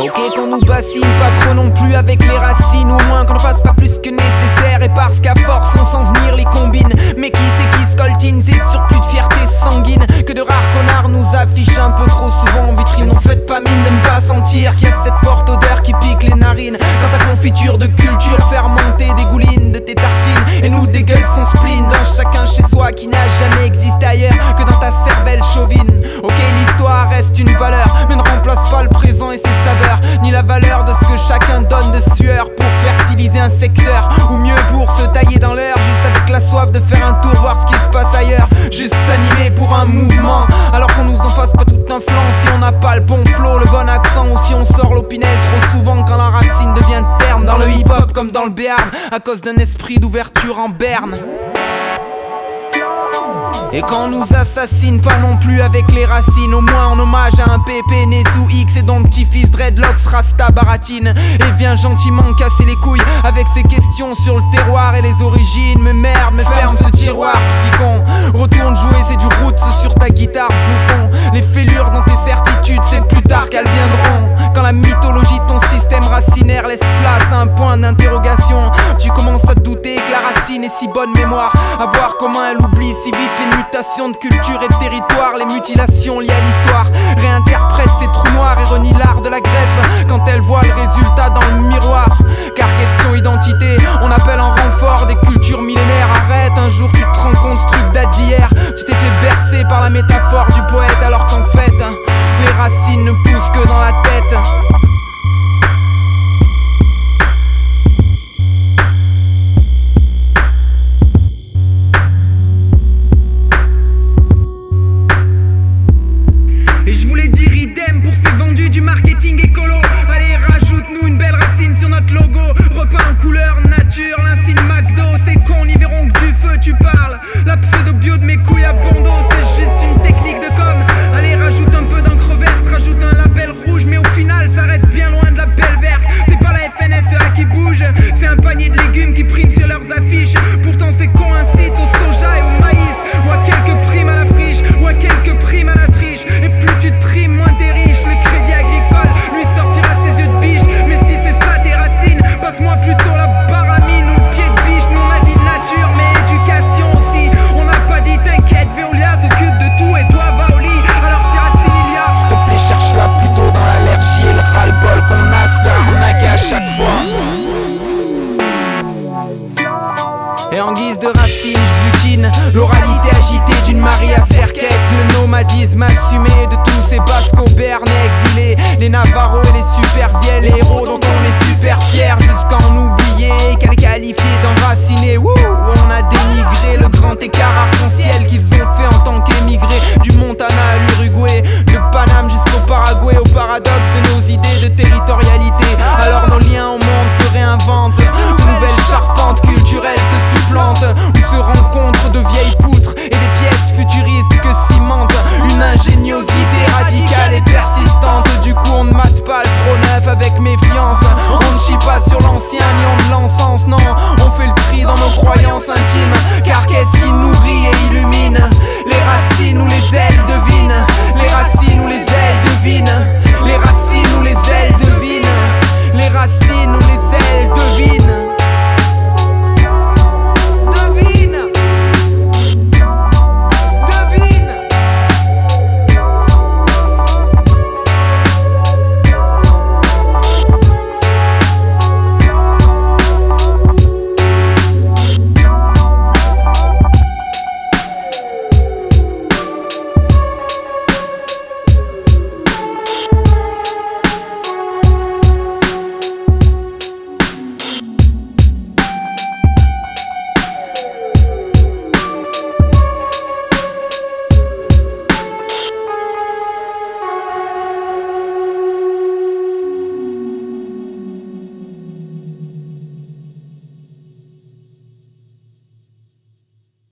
Ok, qu'on nous bassine pas trop non plus avec les racines, au moins qu'on ne fasse pas plus que nécessaire. Et parce qu'à force on sent venir les combines. Mais qui c'est qui scoltine, c'est surtout de fierté sanguine que de rares connards nous affichent un peu trop souvent en vitrine. On fait pas mine de ne pas sentir qu'il y a cette forte odeur qui pique les narines. Quand ta confiture de culture fait remonter des goulines de tes tartines et nous dégueule son spleen d'un chacun chez soi qui n'a jamais existé ailleurs que dans ta cervelle chauvine. Ok, l'histoire reste une valeur mais ne remplace pas le présent et ses saveurs, ni la valeur de ce que chacun donne de sueur pour fertiliser un secteur, ou mieux pour se tailler dans l'air, juste avec la soif de faire un tour, voir ce qui se passe ailleurs. Juste s'animer pour un mouvement, alors qu'on nous en fasse pas toute influence. Si on n'a pas le bon flow, le bon accent, ou si on sort l'opinel trop souvent quand la racine devient terme. Dans le hip-hop comme dans le béarn, à cause d'un esprit d'ouverture en berne. Et quand on nous assassine pas non plus avec les racines, au moins en hommage à un pépé né sous X et dont le petit-fils dreadlocks rasta baratine et vient gentiment casser les couilles avec ses questions sur le terroir et les origines. Mais merde, me ferme ce tiroir, petit con. Retourne jouer, c'est du roots sur ta guitare, bouffon. Les fêlures dans tes certitudes, c'est plus tard qu'elles viendront. Quand la mythologie de ton système racinaire laisse place à un point d'interrogation, tu commences à te douter que la racine est si bonne mémoire. À voir comment elle oublie si vite les mutations de culture et de territoire, les mutilations liées à l'histoire. Réinterprète ces trous noirs et renie l'art de la greffe quand elle voit le résultat dans le miroir. Car question identité, on appelle en renfort des cultures millénaires. Arrête, un jour tu te rends compte, ce truc date d'hier. Tu t'es fait bercer par la métaphore du poète, alors qu'en fait les racines ne poussent que dans la tête. Et je voulais dire idem pour ces vendus du marketing écolo. Allez, rajoute-nous une belle racine sur notre logo. Repas en couleur nature, l'insigne McDo. C'est con, n'y verront que du feu, tu parles. La pseudo-bio de mes couilles à bondo, c'est juste une technique de com. Allez, rajoute un peu d'encre verte, rajoute un label rouge. Mais au final, ça reste bien loin de la belle verte. C'est pas la FNSEA qui bouge, c'est un panier de légumes qui prime sur leurs affiches. Pourtant c'est con, incite au soja et au maïs, ou à quelques primes à la friche, ou à quelques primes à la triche. Et plus tu trimes, moins t'es riche. Le crédit agricole lui sortira ses yeux de biche. Mais si c'est ça tes racines, passe-moi plutôt la baramine ou le pied de biche. Nous on a dit nature mais éducation aussi. On n'a pas dit t'inquiète, Veolia s'occupe de tout et toi va au lit. Alors si racine il y a, s'il te plaît cherche-la plutôt dans l'allergie et le ras-le-bol qu'on a se faire arnaquer à chaque fois. Et en guise de racine, j'butine l'oralité agitée d'une Maria Serquette. Le nomadisme assumé de tous ces basco-bernais exilés, les Navarros et les super vielles, les héros dont on est super fiers. Jusqu'à en oublier qu'elle qualifiée d'enracinés. On a dénigré le grand écart arc-en-ciel qu'ils ont fait en tant qu'émigrés. Du Montana à l'Uruguay, de Paname jusqu'au Paraguay. Au paradoxe de nos idées de territorialité, alors nos liens au monde se réinventent. De nouvelles charpentes culturelles se supplantent, où se rencontrent de vieilles poutres et des pièces futuristes que cimente une ingéniosité radicale et persistante. Du coup on ne mate pas le trop neuf avec méfiance. On ne chie pas sur l'ancien ni on de l'encens. Non, on fait le tri dans nos croyances intimes. Car qu'est-ce qui nous